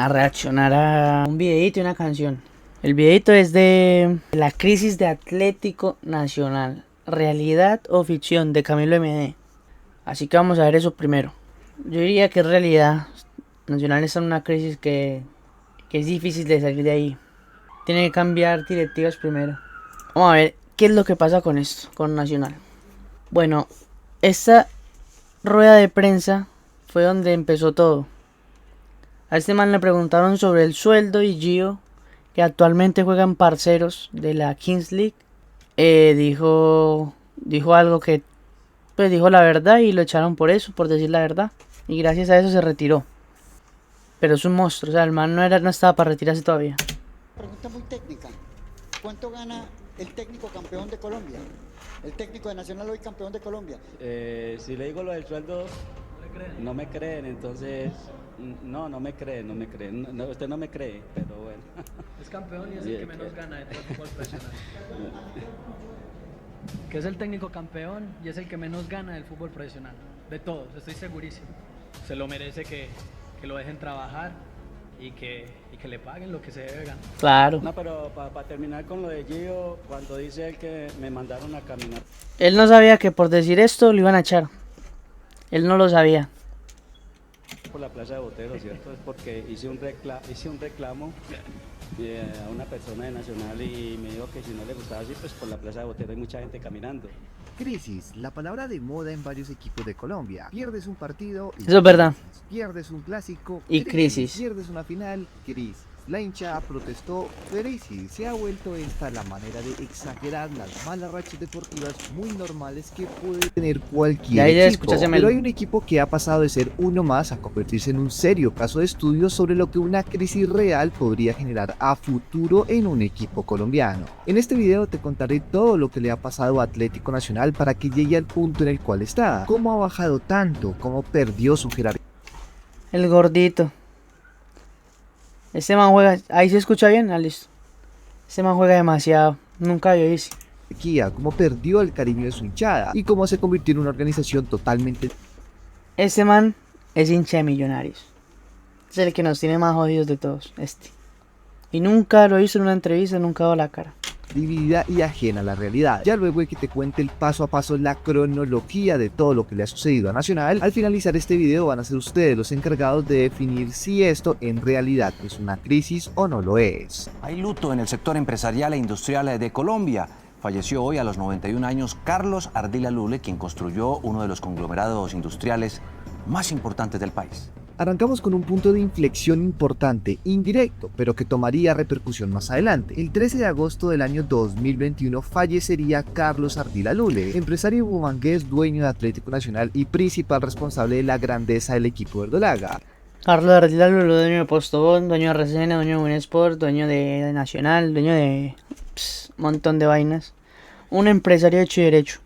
a reaccionar a un videito y una canción. El videito es de la crisis de Atlético Nacional, realidad o ficción, de Camilo MD. Así que vamos a ver eso primero. Yo diría que es realidad. Nacional está en una crisis que es difícil de salir de ahí. Tiene que cambiar directivas primero. Vamos a ver qué es lo que pasa con esto, con Nacional. Bueno, esta rueda de prensa fue donde empezó todo. A este man le preguntaron sobre el sueldo y Gio, que actualmente juegan parceros de la Kings League, dijo algo que, pues dijo la verdad y lo echaron por eso, por decir la verdad. Y gracias a eso se retiró. Pero es un monstruo, o sea, el man no estaba para retirarse todavía. Pregunta muy técnica. ¿Cuánto gana el técnico campeón de Colombia? El técnico de Nacional hoy campeón de Colombia. Si le digo lo del sueldo, no me creen, entonces no me creen. No, usted no me cree, pero bueno. Es campeón y es el que menos gana de todo el fútbol profesional. Que es el técnico campeón y es el que menos gana del fútbol profesional. De todos, estoy segurísimo. Se lo merece que lo dejen trabajar y que le paguen lo que se debe ganar. Claro. No, pero para terminar con lo de Gio, cuando dice él que me mandaron a caminar. Él no sabía que por decir esto lo iban a echar. Él no lo sabía. Por la Plaza de Botero, ¿cierto? Es porque hice un reclamo a una persona de Nacional y me dijo que si no le gustaba así, pues por la Plaza de Botero hay mucha gente caminando. Crisis, la palabra de moda en varios equipos de Colombia. Pierdes un partido y Eso es verdad. crisis. Pierdes un clásico Y crisis. Pierdes una final, crisis. La hinchada protestó, crisis. Se ha vuelto esta la manera de exagerar las malas rachas deportivas muy normales que puede tener Y cualquier ahí ya equipo. escuchaste, Pero hay un equipo que ha pasado de ser uno más a convertirse en un serio caso de estudio sobre lo que una crisis real podría generar a futuro en un equipo colombiano. En este video te contaré todo lo que le ha pasado a Atlético Nacional para que llegue al punto en el cual está, cómo ha bajado tanto, cómo perdió su jerarquía. El gordito. Este man juega. Ahí se escucha bien, listo. Este man juega demasiado. Nunca yo hice. Cómo perdió el cariño de su hinchada y cómo se convirtió en una organización totalmente. Este man es hincha de Millonarios. Es el que nos tiene más jodidos de todos. Y nunca lo hizo en una entrevista, nunca ha dado la cara. Dividida y ajena a la realidad. Ya luego de que te cuente el paso a paso, la cronología de todo lo que le ha sucedido a Nacional, al finalizar este video van a ser ustedes los encargados de definir si esto en realidad es una crisis o no lo es. Hay luto en el sector empresarial e industrial de Colombia. Falleció hoy a los 91 años Carlos Ardila Lule, quien construyó uno de los conglomerados industriales más importantes del país. Arrancamos con un punto de inflexión importante, indirecto, pero que tomaría repercusión más adelante. El 13 de agosto del año 2021 fallecería Carlos Ardila Lule, empresario bumangués, dueño de Atlético Nacional y principal responsable de la grandeza del equipo verdolaga. Carlos Ardila Lulu, dueño de Postobón, dueño de RCN, dueño de Winsport, dueño de Nacional, dueño de un montón de vainas. Un empresario hecho y derecho.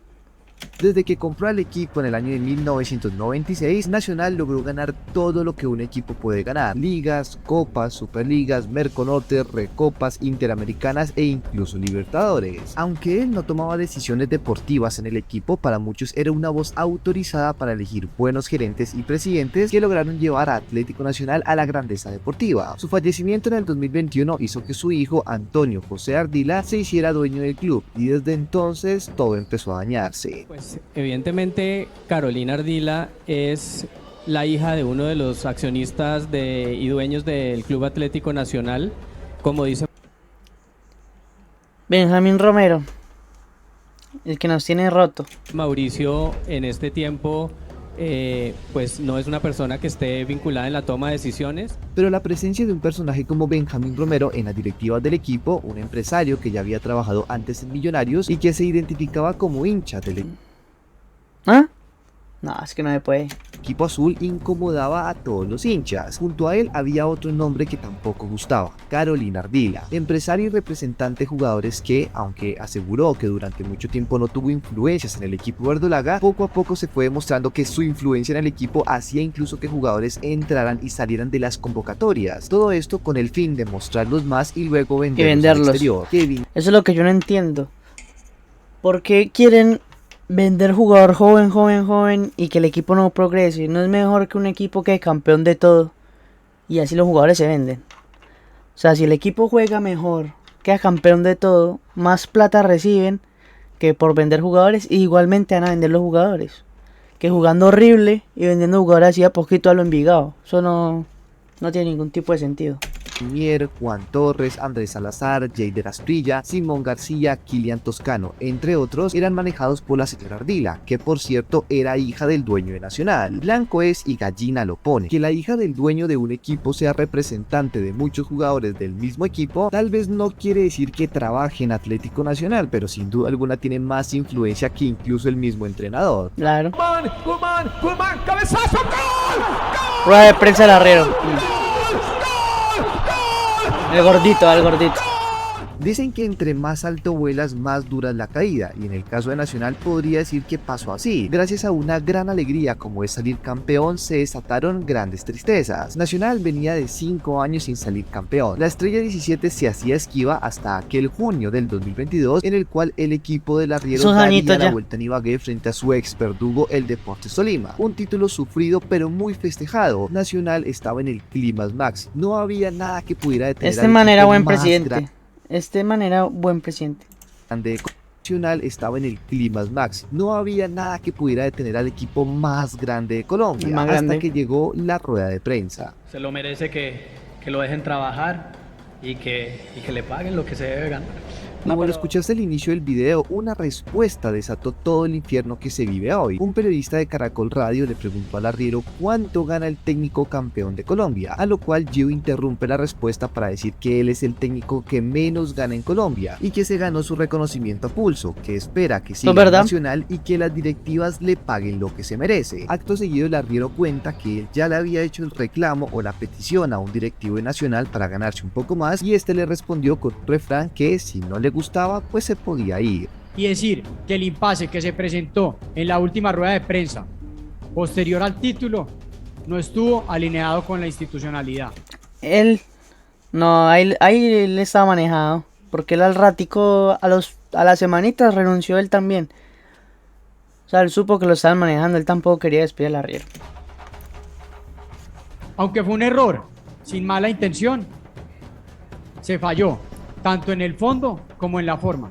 Desde que compró al equipo en el año de 1996, Nacional logró ganar todo lo que un equipo puede ganar: ligas, copas, superligas, Merconorte, recopas, interamericanas e incluso Libertadores. Aunque él no tomaba decisiones deportivas en el equipo, para muchos era una voz autorizada para elegir buenos gerentes y presidentes que lograron llevar a Atlético Nacional a la grandeza deportiva. Su fallecimiento en el 2021 hizo que su hijo Antonio José Ardila se hiciera dueño del club y desde entonces todo empezó a dañarse. Pues evidentemente Carolina Ardila es la hija de uno de los accionistas y dueños del Club Atlético Nacional, como dice Benjamín Romero, el que nos tiene roto. Mauricio. En este tiempo pues no es una persona que esté vinculada en la toma de decisiones. Pero la presencia de un personaje como Benjamín Romero en las directivas del equipo, un empresario que ya había trabajado antes en Millonarios y que se identificaba como hincha del ¿Ah? No, es que no se puede. equipo azul, incomodaba a todos los hinchas. Junto a él había otro nombre que tampoco gustaba: Carolina Ardila, empresario y representante de jugadores que, aunque aseguró que durante mucho tiempo no tuvo influencias en el equipo verdolaga, poco a poco se fue demostrando que su influencia en el equipo hacía incluso que jugadores entraran y salieran de las convocatorias. Todo esto con el fin de mostrarlos más y luego venderlos al exterior. Eso es lo que yo no entiendo. ¿Por qué quieren vender jugador joven y que el equipo no progrese? ¿No es mejor que un equipo que es campeón de todo y así los jugadores se venden. O sea, si el equipo juega mejor, queda campeón de todo, más plata reciben que por vender jugadores, y igualmente van a vender los jugadores. Que jugando horrible y vendiendo jugadores así a poquito a lo Envigado. Eso no tiene ningún tipo de sentido. Mier, Juan Torres, Andrés Salazar, Jeider Asprilla, Simón García, Kilian Toscano, entre otros, eran manejados por la señora Ardila, que por cierto era hija del dueño de Nacional. Blanco es y gallina lo pone. Que la hija del dueño de un equipo sea representante de muchos jugadores del mismo equipo, tal vez no quiere decir que trabaje en Atlético Nacional, pero sin duda alguna tiene más influencia que incluso el mismo entrenador. Claro. ¡Guzmán! ¡Cabezazo! ¡Gol! Rueda de prensa del arriero. El gordito. Dicen que entre más alto vuelas, más dura es la caída, y en el caso de Nacional podría decir que pasó así. Gracias a una gran alegría como es salir campeón, se desataron grandes tristezas. Nacional venía de 5 años sin salir campeón. La estrella 17 se hacía esquiva hasta aquel junio del 2022, en el cual el equipo del arriero daría la vuelta en Ibagué frente a su ex verdugo, el Deportes Tolima. Un título sufrido pero muy festejado. Nacional estaba en el clímax max. No había nada que pudiera detener Este man era buen presidente. Nacional estaba en el clímax max. No había nada que pudiera detener al equipo más grande de Colombia, hasta que llegó la rueda de prensa. Se lo merece que lo dejen trabajar y que le paguen lo que se debe ganar. Como lo escuchaste al inicio del video, una respuesta desató todo el infierno que se vive hoy. Un periodista de Caracol Radio le preguntó al arriero cuánto gana el técnico campeón de Colombia, a lo cual Gio interrumpe la respuesta para decir que él es el técnico que menos gana en Colombia y que se ganó su reconocimiento a pulso, que espera que siga en Nacional y que las directivas le paguen lo que se merece. Acto seguido, el arriero cuenta que él ya le había hecho el reclamo o la petición a un directivo de Nacional para ganarse un poco más, y este le respondió con un refrán que si no le gustaba, pues se podía ir. Y decir que el impasse que se presentó en la última rueda de prensa posterior al título no estuvo alineado con la institucionalidad. Él estaba manejado, porque él al ratico, a las semanitas renunció él también. O sea, él supo que lo estaban manejando, él tampoco quería despedir al arriero. Aunque fue un error, sin mala intención, se falló, tanto en el fondo como en la forma.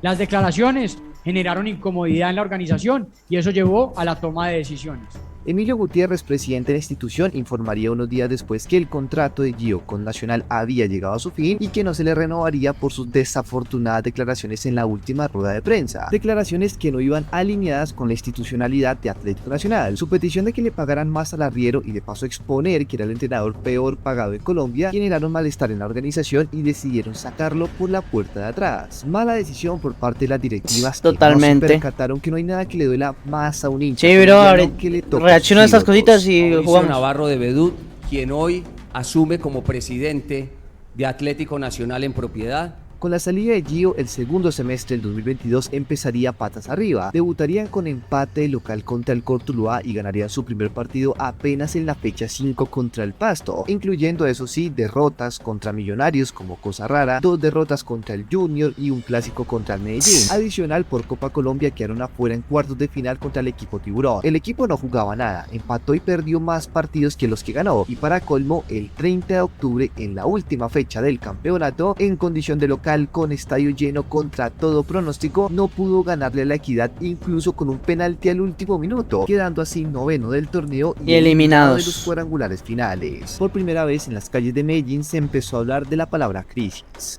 Las declaraciones generaron incomodidad en la organización y eso llevó a la toma de decisiones. Emilio Gutiérrez, presidente de la institución, informaría unos días después que el contrato de Gio con Nacional había llegado a su fin y que no se le renovaría por sus desafortunadas declaraciones en la última rueda de prensa. Declaraciones que no iban alineadas con la institucionalidad de Atlético Nacional. Su petición de que le pagaran más al arriero y de paso exponer que era el entrenador peor pagado en Colombia generaron malestar en la organización y decidieron sacarlo por la puerta de atrás. Mala decisión por parte de las directivas. Totalmente. Que no se percataron que no hay nada que le duela más a un hincha. Sí, bro, que le toque reacciono a estas cositas y Mauricio jugamos. Navarro de Bedut, quien hoy asume como presidente de Atlético Nacional en propiedad. Con la salida de Gio, el segundo semestre del 2022 empezaría patas arriba. Debutarían con empate local contra el Cortuluá y ganarían su primer partido apenas en la fecha 5 contra el Pasto, incluyendo eso sí derrotas contra Millonarios como cosa rara, 2 derrotas contra el Junior y un clásico contra el Medellín. Adicional, por Copa Colombia quedaron afuera en cuartos de final contra el equipo Tiburón. El equipo no jugaba nada, empató y perdió más partidos que los que ganó, y para colmo, el 30 de octubre, en la última fecha del campeonato, en condición de local con estadio lleno contra todo pronóstico, no pudo ganarle a la Equidad incluso con un penalti al último minuto, quedando así noveno del torneo y eliminado de los cuadrangulares finales. Por primera vez en las calles de Medellín se empezó a hablar de la palabra crisis.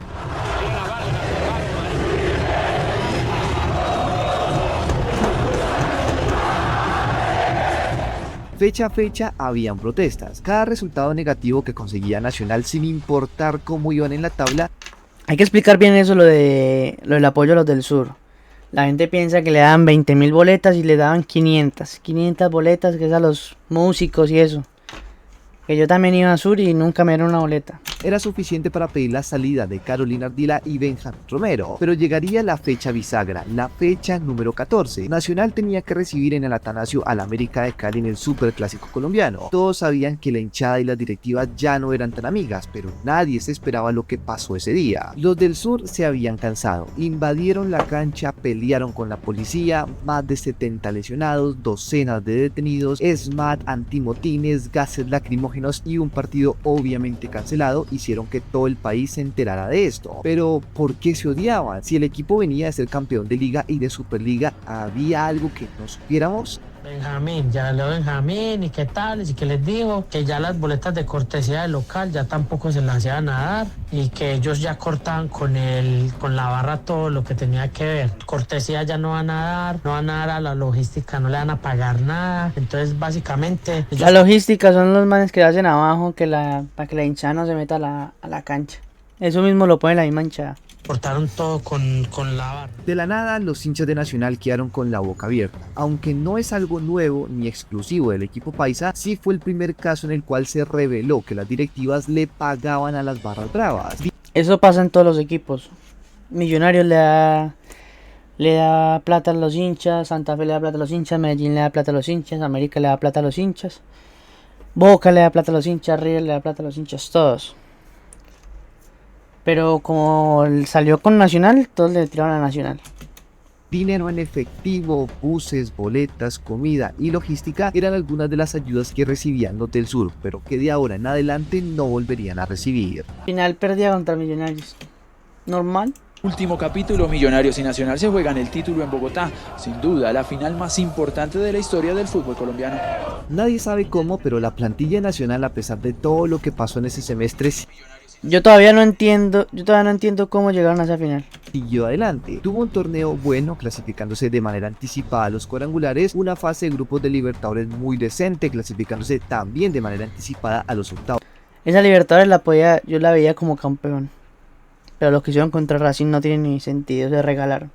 Fecha a fecha habían protestas. Cada resultado negativo que conseguía Nacional, sin importar cómo iban en la tabla. Hay que explicar bien eso, lo del apoyo a los del sur. La gente piensa que le daban 20.000 boletas y le daban 500 boletas, que es a los músicos y eso. Que yo también iba a sur y nunca me dieron una boleta. Era suficiente para pedir la salida de Carolina Ardila y Benjamín Romero, pero llegaría la fecha bisagra, la fecha número 14. Nacional tenía que recibir en el Atanasio al América de Cali en el Superclásico colombiano. Todos sabían que la hinchada y las directivas ya no eran tan amigas, pero nadie se esperaba lo que pasó ese día. Los del sur se habían cansado, invadieron la cancha, pelearon con la policía, más de 70 lesionados, docenas de detenidos, SMAT, antimotines, gases lacrimógenos lacrimógenos y un partido obviamente cancelado hicieron que todo el país se enterara de esto. Pero ¿por qué se odiaban? Si el equipo venía de ser campeón de liga y de superliga, ¿había algo que no supiéramos? Benjamín, ya leo Benjamín y qué tal, y que les dijo que ya las boletas de cortesía del local ya tampoco se las iban a dar y que ellos ya cortaban con la barra todo lo que tenía que ver. Cortesía ya no van a dar a la logística, no le van a pagar nada. Entonces básicamente La logística son los manes que hacen abajo para que la hinchada no se meta a la cancha. Eso mismo lo pone la misma hinchada. cortaron todo con la barra. De la nada, los hinchas de Nacional quedaron con la boca abierta. Aunque no es algo nuevo ni exclusivo del equipo paisa, sí fue el primer caso en el cual se reveló que las directivas le pagaban a las barras bravas. Eso pasa en todos los equipos. Millonarios le da plata a los hinchas, Santa Fe le da plata a los hinchas, Medellín le da plata a los hinchas, América le da plata a los hinchas, Boca le da plata a los hinchas, River le da plata a los hinchas, todos. Pero como salió con Nacional, todos le tiraron a Nacional. Dinero en efectivo, buses, boletas, comida y logística eran algunas de las ayudas que recibían los del sur, pero que de ahora en adelante no volverían a recibir. Final perdía contra Millonarios. Normal. Último capítulo, Millonarios y Nacional se juegan el título en Bogotá. Sin duda, la final más importante de la historia del fútbol colombiano. Nadie sabe cómo, pero la plantilla nacional, a pesar de todo lo que pasó en ese semestre, Yo todavía no entiendo cómo llegaron a esa final. siguió adelante. Tuvo un torneo bueno, clasificándose de manera anticipada a los cuadrangulares, una fase de grupos de Libertadores muy decente, clasificándose también de manera anticipada a los octavos. Esa Libertadores yo la veía como campeón. Pero lo que hicieron contra Racing no tiene ni sentido, se regalaron.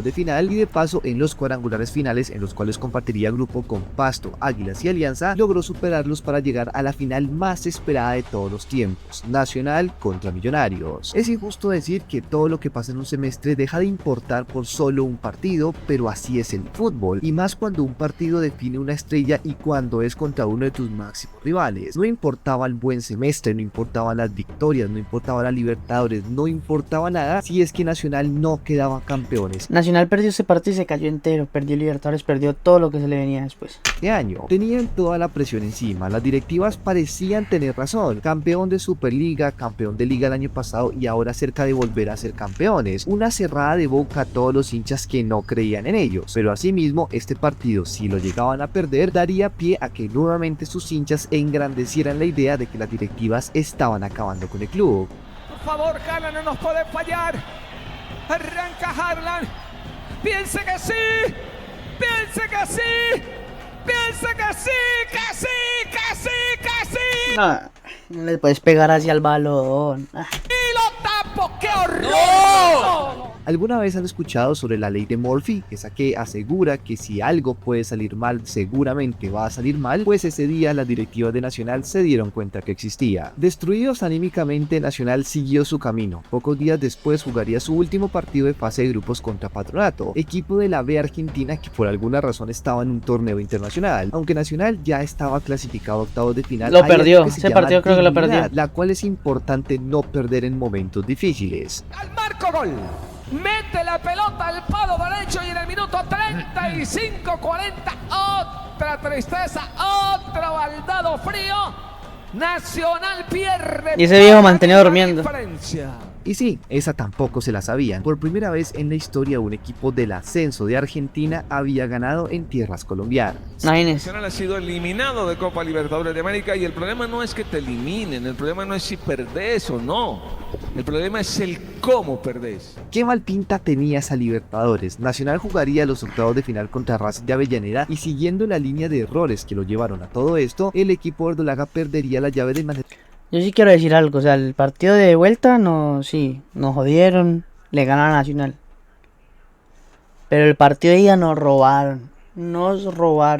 De final y de paso en los cuadrangulares finales, en los cuales compartiría grupo con Pasto, Águilas y Alianza, logró superarlos para llegar a la final más esperada de todos los tiempos, Nacional contra Millonarios. Es injusto decir que todo lo que pasa en un semestre deja de importar por solo un partido, pero así es el fútbol, y más cuando un partido define una estrella y cuando es contra uno de tus máximos rivales. No importaba el buen semestre, no importaban las victorias, no importaba la Libertadores, no importaba nada si es que Nacional no quedaba campeones. Nacional perdió ese partido y se cayó entero, perdió Libertadores, perdió todo lo que se le venía después. Este año tenían toda la presión encima, las directivas parecían tener razón, campeón de Superliga, campeón de Liga el año pasado y ahora cerca de volver a ser campeones, una cerrada de boca a todos los hinchas que no creían en ellos, pero asimismo este partido, si lo llegaban a perder, daría pie a que nuevamente sus hinchas engrandecieran la idea de que las directivas estaban acabando con el club. Por favor, Haaland no nos puede fallar. Arranca Haaland. Piense que sí. Piense que sí. Piense que sí. Que sí. Que sí. Que sí. No le puedes pegar hacia el balón. Y lo tapo. ¡Qué horror! ¡No! ¿Alguna vez han escuchado sobre la ley de Murphy? Esa que asegura que si algo puede salir mal, seguramente va a salir mal. Pues ese día las directivas de Nacional se dieron cuenta que existía. Destruidos anímicamente, Nacional siguió su camino. Pocos días después jugaría su último partido de fase de grupos contra Patronato, equipo de la B Argentina que por alguna razón estaba en un torneo internacional. Aunque Nacional ya estaba clasificado a octavos de final, lo perdió, ese partido creo que lo perdió. La cual es importante no perder en momentos difíciles. Al marco gol. Mete la pelota al palo derecho y en el minuto 35-40 otra tristeza, otro baldado frío. Nacional pierde. Y ese viejo mantenía durmiendo. Y sí, esa tampoco se la sabían. Por primera vez en la historia un equipo del ascenso de Argentina había ganado en tierras colombianas. Nacional ha sido eliminado de Copa Libertadores de América y el problema no es que te eliminen, el problema no es si perdés o no, el problema es el cómo perdés. ¿Qué mal pinta tenía esa Libertadores? Nacional jugaría los octavos de final contra Racing de Avellaneda y siguiendo la línea de errores que lo llevaron a todo esto, el equipo verdolaga perdería la llave de manera... Yo sí quiero decir algo, o sea, el partido de vuelta nos jodieron, le ganaron a Nacional. Pero el partido de ida nos robaron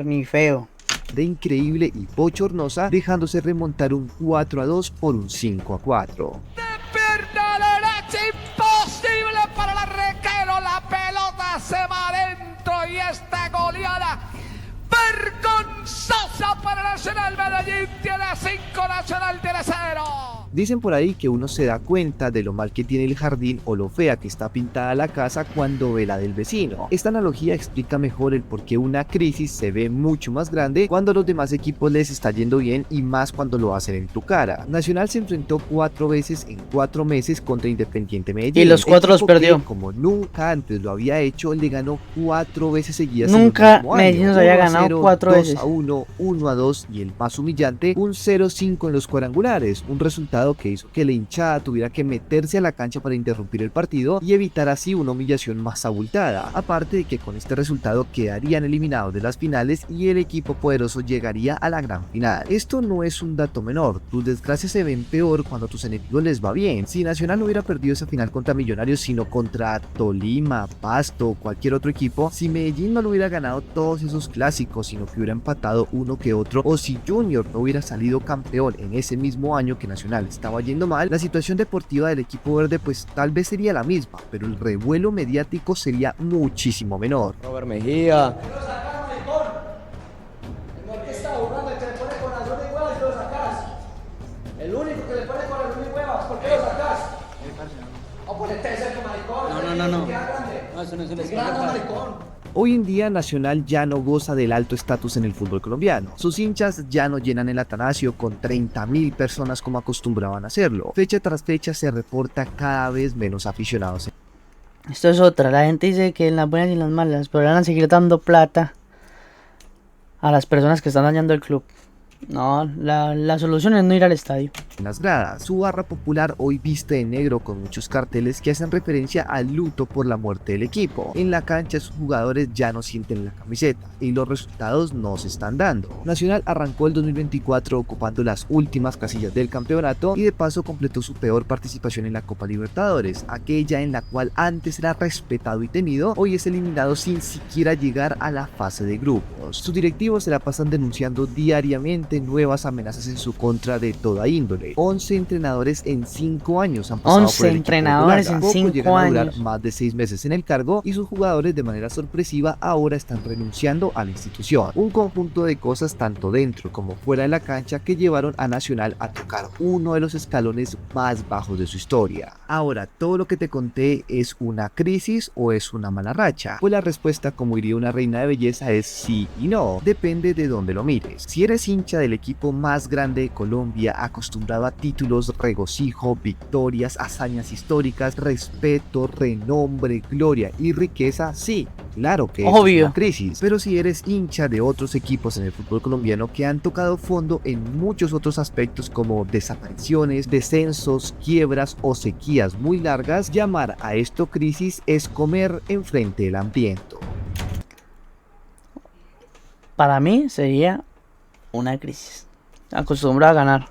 ni feo. De increíble y bochornosa, dejándose remontar un 4-2 por un 5-4. Es imposible para el arquero, la pelota se va adentro y esta goleada vergonzosa para Nacional. Medellín tiene 5, Nacional tiene 0. Dicen por ahí que uno se da cuenta de lo mal que tiene el jardín o lo fea que está pintada la casa cuando ve la del vecino. Esta analogía explica mejor el por qué una crisis se ve mucho más grande cuando a los demás equipos les está yendo bien y más cuando lo hacen en tu cara. Nacional se enfrentó 4 veces en 4 meses contra Independiente Medellín. Y los 4 los perdió. Como nunca antes lo había hecho, le ganó 4 veces seguidas. Nunca Medellín nos había ganado 4 veces. 2-1, 1-2 y el más humillante, un 0-5 en los cuadrangulares. Un resultado que hizo que la hinchada tuviera que meterse a la cancha para interrumpir el partido y evitar así una humillación más abultada. Aparte de que con este resultado quedarían eliminados de las finales y el equipo poderoso llegaría a la gran final. Esto no es un dato menor, tus desgracias se ven peor cuando a tus enemigos les va bien. Si Nacional no hubiera perdido esa final contra Millonarios, sino contra Tolima, Pasto o cualquier otro equipo, si Medellín no lo hubiera ganado todos esos clásicos, sino que hubiera empatado uno que otro, o si Junior no hubiera salido campeón en ese mismo año que Nacional estaba yendo mal, la situación deportiva del equipo verde pues tal vez sería la misma, pero el revuelo mediático sería muchísimo menor. Robert Mejía. El único que le pone corazón y huevas, ¿por qué lo sacas? O ponete ese maricón. No, eso no es un escándalo. Hoy en día Nacional ya no goza del alto estatus en el fútbol colombiano. Sus hinchas ya no llenan el Atanasio con 30.000 personas como acostumbraban a hacerlo. Fecha tras fecha se reporta cada vez menos aficionados. Esto es otra, la gente dice que en las buenas y en las malas, pero van a seguir dando plata a las personas que están dañando el club. No, la solución es no ir al estadio. En las gradas, su barra popular hoy viste de negro con muchos carteles que hacen referencia al luto por la muerte del equipo. En la cancha sus jugadores ya no sienten la camiseta y los resultados no se están dando. Nacional arrancó el 2024 ocupando las últimas casillas del campeonato y de paso completó su peor participación en la Copa Libertadores, aquella en la cual antes era respetado y temido, hoy es eliminado sin siquiera llegar a la fase de grupos. Sus directivos se la pasan denunciando diariamente nuevas amenazas en su contra de toda índole. 11 entrenadores en 5 años han pasado 11 por el entrenadores en 5 llegan a durar años. más de 6 meses en el cargo y sus jugadores de manera sorpresiva ahora están renunciando a la institución. Un conjunto de cosas tanto dentro como fuera de la cancha que llevaron a Nacional a tocar uno de los escalones más bajos de su historia. Ahora, ¿todo lo que te conté es una crisis o es una mala racha? Pues la respuesta, como diría una reina de belleza, es sí y no. Depende de dónde lo mires. Si eres hincha del equipo más grande de Colombia, acostumbrado a títulos, regocijo, victorias, hazañas históricas, respeto, renombre, gloria y riqueza, sí, claro que es una crisis. Pero si eres hincha de otros equipos en el fútbol colombiano que han tocado fondo en muchos otros aspectos como desapariciones, descensos, quiebras o sequías muy largas, llamar a esto crisis es comer enfrente del hambriento. Para mí sería una crisis. Acostumbrado a ganar.